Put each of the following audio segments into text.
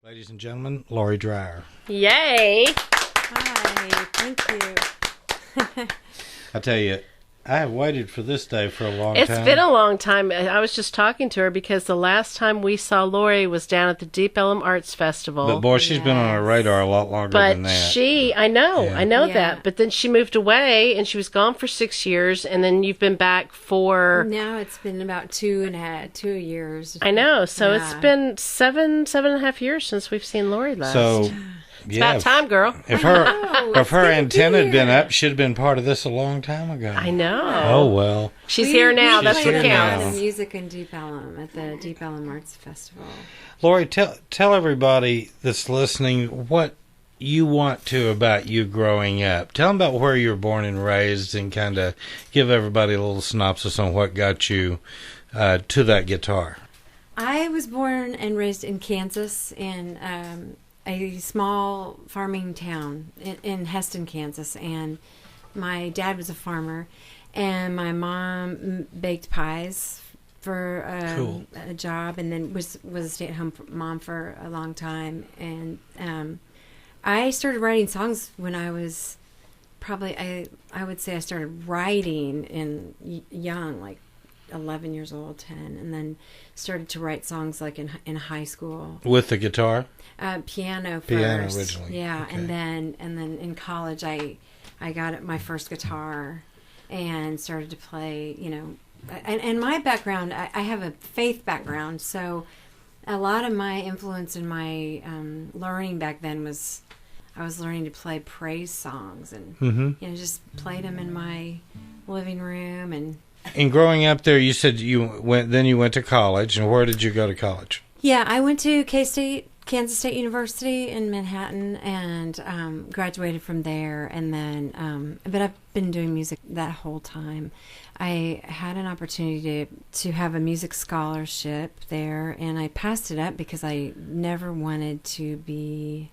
Ladies and gentlemen, Lori Drier. Yay! Hi, thank you. I tell you, I have waited for this day for a long time. It's been a long time. I was just talking to her because the last time we saw Lori was down at the Deep Ellum Arts Festival. But boy, she's been on our radar a lot longer than that. I know Yeah. that. But then she moved away and she was gone for 6 years, and then you've been back for... Now it's been about 2 years. I know. So Yeah. it's been seven and a half years since we've seen Lori last. So, it's about time, girl. If know, her it's been a antenna had been year. up, she'd have been part of this a long time ago. I know. Oh, well. She's here now. That's what here counts. now. The music in Deep Ellum at the Deep Ellum Arts Festival. Lori, tell everybody that's listening what you want to about you growing up. Tell them about where you were born and raised and kind of give everybody a little synopsis on what got you to that guitar. I was born and raised in Kansas in a small farming town in Heston, Kansas, and my dad was a farmer, and my mom baked pies for a job, and then was a stay-at-home mom for a long time. And I started writing songs when I was probably, I would say I started writing in young, like 11 years old, 10, and then started to write songs like in high school. With the guitar? Piano first. Piano originally. Yeah, Okay. and then in college I got my first guitar and started to play, and my background, I have a faith background, so a lot of my influence in my learning back then was I was learning to play praise songs and just played them in my living room. And growing up there, you said you went to college, and where did you go to college? Yeah, I went to K-State, Kansas State University in Manhattan, and graduated from there. And then, but I've been doing music that whole time. I had an opportunity to have a music scholarship there, and I passed it up because I never wanted to be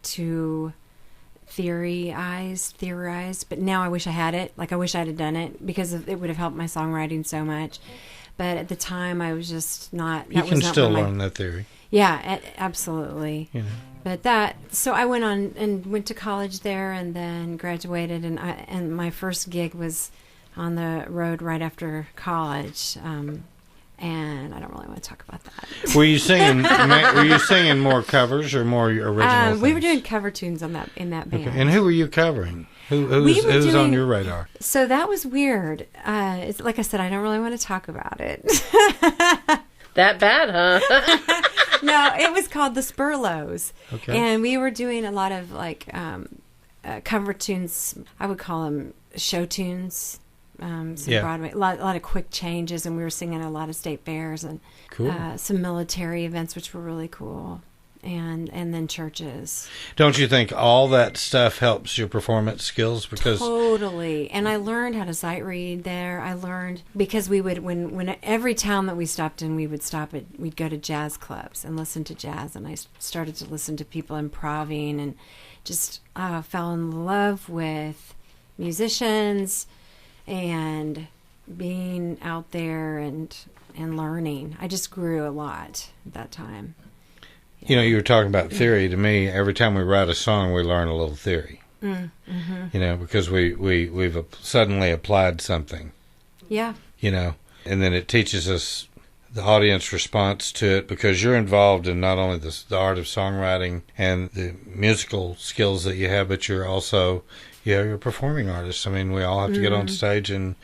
too theorized, but now I wish I had it. Like, I wish I'd have done it because it would have helped my songwriting so much. But at the time, I was just not. You can still learn that theory. Yeah, absolutely. But so I went on and went to college there, and then graduated, and my first gig was on the road right after college. And I don't really want to talk about that. Were you singing more covers or more original? We were doing cover tunes in that band. Okay. And who were you covering? Who's on your radar? So that was weird. It's, like I said, I don't really want to talk about it. That bad, huh? No, it was called the Spurlows. Okay. And we were doing a lot of cover tunes. I would call them show tunes. Broadway, a lot of quick changes, and we were singing at a lot of state fairs and some military events, which were really cool, and then churches. Don't you think all that stuff helps your performance skills? Because Totally. And I learned how to sight read there. I learned because we would when every town that we stopped in, we'd go to jazz clubs and listen to jazz, and I started to listen to people improvising and just fell in love with musicians and being out there and learning. I just grew a lot at that time. you were talking about theory. To me, every time we write a song, we learn a little theory. Because we've suddenly applied something. Yeah. And then it teaches us the audience response to it, because you're involved in not only the art of songwriting and the musical skills that you have, but you're also you're a performing artist. I mean, we all have to get on stage and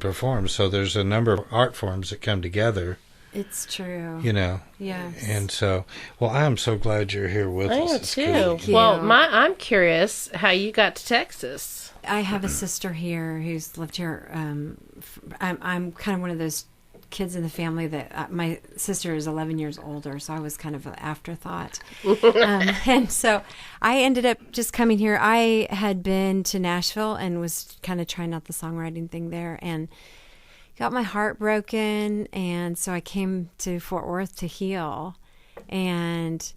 perform. So there's a number of art forms that come together. It's true. Yes. And so, well, I am so glad you're here with us. I am It's too. good. Well, I'm curious how you got to Texas. I have a sister here who's lived here. I'm kind of one of those kids in the family that my sister is 11 years older, so I was kind of an afterthought. And so I ended up just coming here. I had been to Nashville and was kind of trying out the songwriting thing there and got my heart broken, and so I came to Fort Worth to heal. And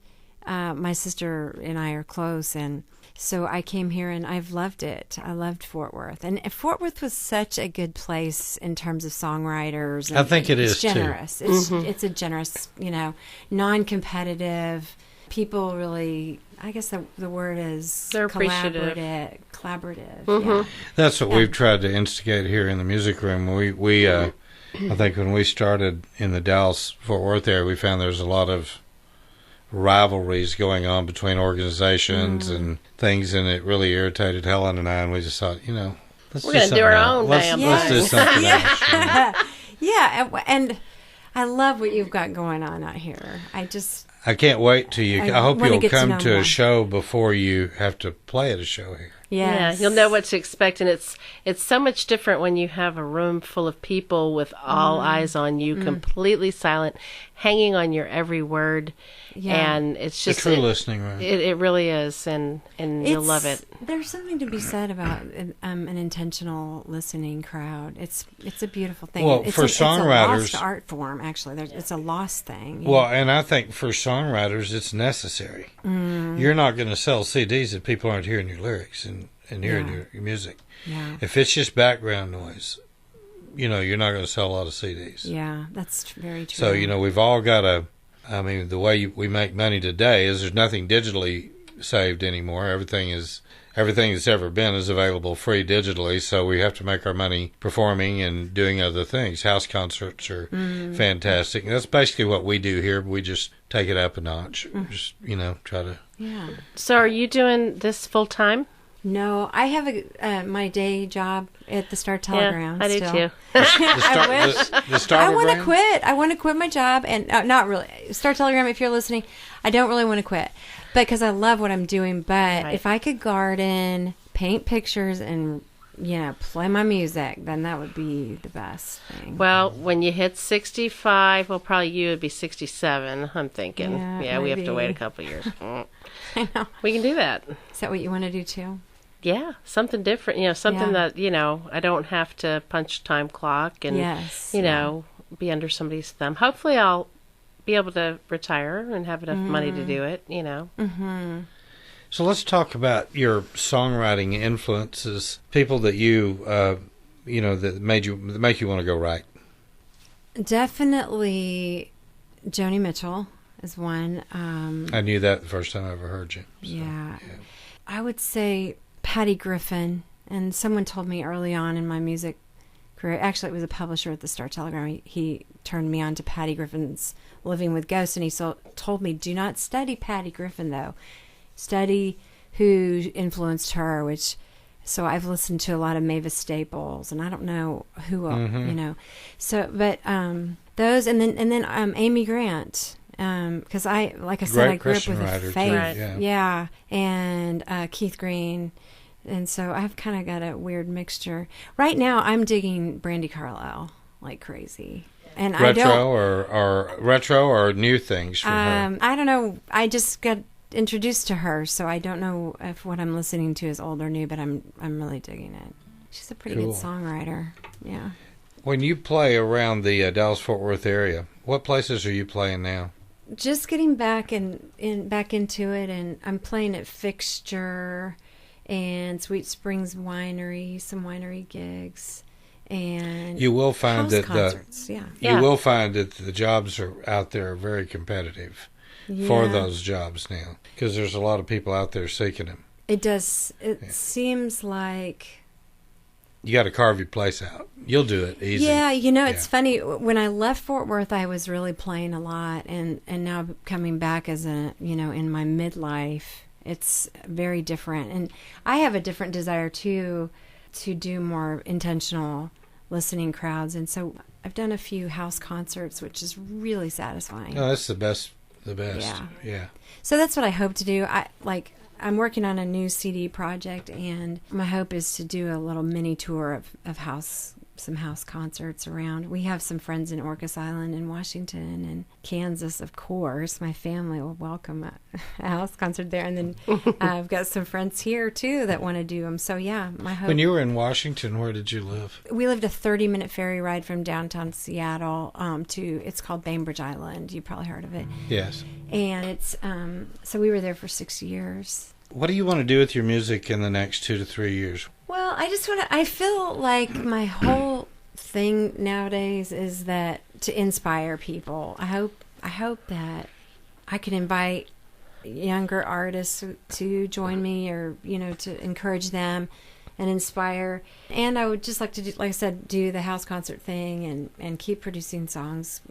my sister and I are close, and so I came here and I've loved it. I loved Fort Worth. And Fort Worth was such a good place in terms of songwriters. And I think it is generous. too. It's a generous, non-competitive. people really, I guess the word is They're appreciative. Collaborative. Mm-hmm. Yeah. That's what we've tried to instigate here in the music room. We I think when we started in the Dallas-Fort Worth area, we found there's a lot of rivalries going on between organizations and things, and it really irritated Helen and I, and we just thought, let's We're going to do our own damn Let's do thing. something else. Yeah, and I love what you've got going on out here. I can't wait till you. I hope wanna you'll get to come know to more. a show before you have to play at a show here. Yes. Yeah, you'll know what to expect, and it's so much different when you have a room full of people with all eyes on you, completely silent, hanging on your every word, and it's The just true listening room. It really is, and you'll love it. There's something to be said about an intentional listening crowd. It's a beautiful thing. Well, it's for it's a songwriters- lost art form. Actually, it's a lost thing. Well, and I think for songwriters, it's necessary. You're not going to sell CDs if people aren't hearing your lyrics and hearing your music. Yeah. If it's just background noise, you're not going to sell a lot of CDs. Yeah, that's very true. So, we've all got to, the way we make money today is there's nothing digitally saved anymore. Everything that's ever been is available free digitally, so we have to make our money performing and doing other things. House concerts are fantastic. And that's basically what we do here. We just take it up a notch. Just, try to... Yeah. So, are you doing this full time? No, I have my day job at the Star Telegram. I do still. too. The I want to Starbergram? quit. I want to quit my job, and not really. Star Telegram, if you're listening, I don't really want to quit, because I love what I'm doing. But Right. if I could garden, paint pictures, and play my music, then that would be the best thing. Well, when you hit 65, well, probably you would be 67, I'm thinking. Yeah, we have to maybe. wait a couple years. I know. We can do that. Is that what you want to do too? Yeah, something different, something that, I don't have to punch a time clock and, Yes. be under somebody's thumb. Hopefully I'll be able to retire and have enough money to do it, Mm-hmm. So let's talk about your songwriting influences, people that you, that make you want to go write. Definitely Joni Mitchell is one. I knew that the first time I ever heard you. So, Yeah. I would say Patty Griffin. And someone told me early on in my music career, actually it was a publisher at the Star Telegram, he turned me on to Patty Griffin's Living with Ghosts, and he told me, do not study Patty Griffin, though. Study who influenced her, so I've listened to a lot of Mavis Staples, and I don't know who else, So, but those, and then Amy Grant. Because I grew up with writer, a faith, too, yeah, and Keith Green, and so I've kind of got a weird mixture. Right now, I'm digging Brandi Carlile like crazy, and retro or new things from her. I don't know. I just got introduced to her, so I don't know if what I'm listening to is old or new, but I'm really digging it. She's a pretty Cool. good songwriter. Yeah. When you play around the Dallas-Fort Worth area, what places are you playing now? Just getting back back into it, and I'm playing at Fixture and Sweet Springs Winery, some winery gigs, and You will find house that concerts. you Yeah. will find that the jobs are out there are very competitive for those jobs now, because there's a lot of people out there seeking them. It does. It seems like. You got to carve your place out. You'll do it easy. Yeah, it's funny. When I left Fort Worth, I was really playing a lot, and now coming back as in my midlife, it's very different. And I have a different desire too, to do more intentional listening crowds. And so I've done a few house concerts, which is really satisfying. No, that's the best. The best. Yeah. So that's what I hope to do. I'm working on a new CD project, and my hope is to do a little mini tour of some house concerts around. We have some friends in Orcas Island and Washington and Kansas, of course. My family will welcome a house concert there. And then I've got some friends here, too, that want to do them. So, yeah, my hope... When you were in Washington, where did you live? We lived a 30-minute ferry ride from downtown Seattle it's called Bainbridge Island. You probably heard of it. Yes. And it's... so we were there for 6 years. What do you want to do with your music in the next 2 to 3 years? Well, I feel like my whole thing nowadays is that to inspire people. I hope that I can invite younger artists to join me, or to encourage them and inspire. And I would just like to do, like I said, do the house concert thing and keep producing songs,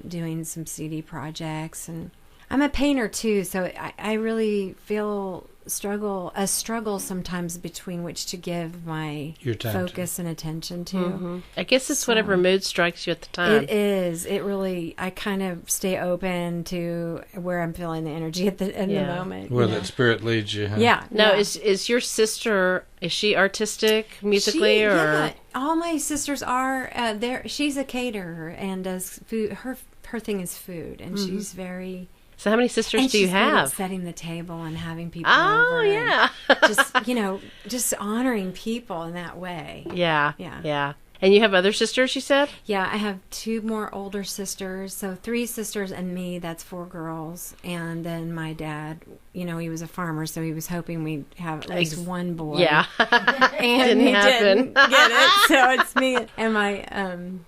doing some CD projects. And I'm a painter too, so I really feel a struggle sometimes between which to give my focus and attention to. Mm-hmm. I guess it's whatever mood strikes you at the time. It is. It really, I kind of stay open to where I'm feeling the energy at the moment. Where that spirit leads you, huh? Yeah. Now, is your sister, is she artistic musically? Yeah, all my sisters are. She's a caterer and does food. Her thing is food, and she's very... So how many sisters do you have? Good at setting the table and having people over. Oh, yeah. just honoring people in that way. Yeah. And you have other sisters, you said? Yeah, I have 2 more older sisters. So 3 sisters and me, that's 4 girls. And then my dad, he was a farmer, so he was hoping we'd have at least 1 boy. Yeah. And he didn't get it. So it's me and my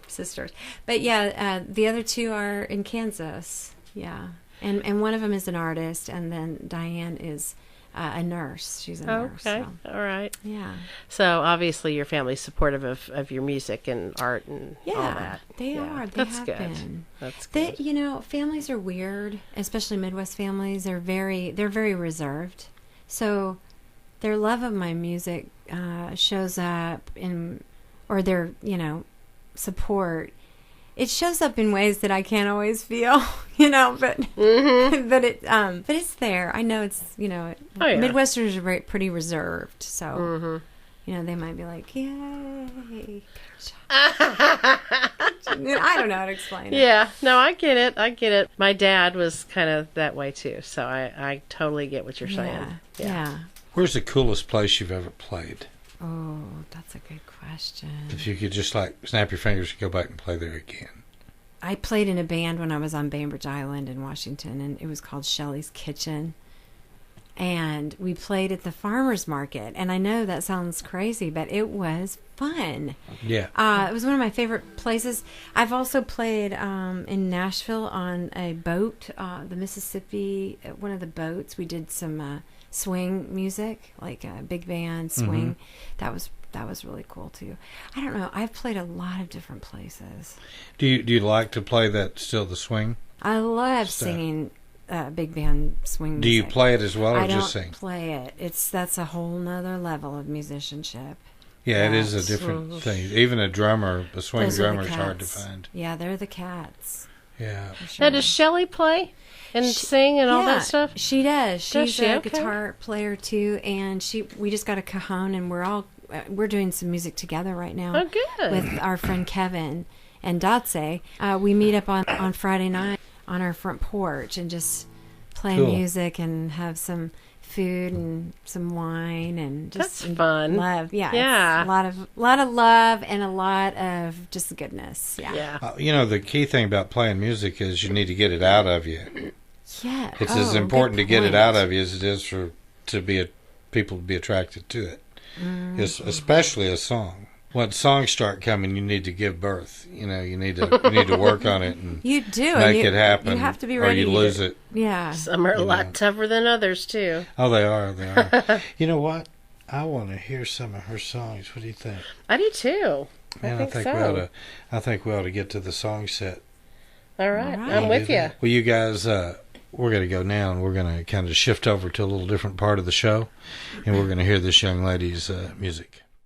sisters. But yeah, the other 2 are in Kansas. Yeah. And one of them is an artist, and then Diane is a nurse. She's a nurse. Okay, so. All right. Yeah. So obviously your family's supportive of your music and art and all that. They are. That's have good. been. That's good. Families are weird, especially Midwest families. They're very reserved. So their love of my music shows up or their support. It shows up in ways that I can't always feel, but but it's there. I know it's Midwesterners are pretty reserved, so they might be like, yay. I don't know how to explain it. Yeah, no, I get it. My dad was kind of that way too, so I totally get what you're saying. Yeah. Where's the coolest place you've ever played? Oh, that's a good question. If you could just snap your fingers and go back and play there again. I played in a band when I was on Bainbridge Island in Washington, and it was called Shelley's Kitchen. And we played at the farmer's market. And I know that sounds crazy, but it was fun. Yeah. It was one of my favorite places. I've also played in Nashville on a boat, the Mississippi, one of the boats. We did some swing music, like a big band swing. That was really cool too. I don't know. I've played a lot of different places. Do you like to play the swing? I love singing big band swing music. Do you play it as well, or just sing? I don't play it. That's a whole nother level of musicianship. Yeah, it is a different thing. Even a swing drummer is hard to find. Yeah, they're the cats. Yeah. Sure. Now, does Shelley play and sing and all that stuff? She does. She's a Okay. guitar player too, and we just got a cajon, and we're doing some music together right now. Oh, good. With our friend Kevin and Dotse. We meet up on Friday night on our front porch and just play music and have some food and some wine and just that's fun. Love. Yeah. Yeah. It's a lot of love and a lot of just goodness. Yeah. The key thing about playing music is you need to get it out of you. Yeah. It's as important to get it out of you as it is for people to be attracted to it. Especially a song. When songs start coming, you need to give birth. You need to work on it and you do make it happen. You have to be ready, or you lose it. Yeah. Some are a lot tougher than others too. Oh, they are. You know what? I want to hear some of her songs. What do you think? I do too. Man, I think we ought to get to the song set. All right. I'm with you. Well, you guys, we're going to go now, and we're going to kind of shift over to a little different part of the show, and we're going to hear this young lady's music.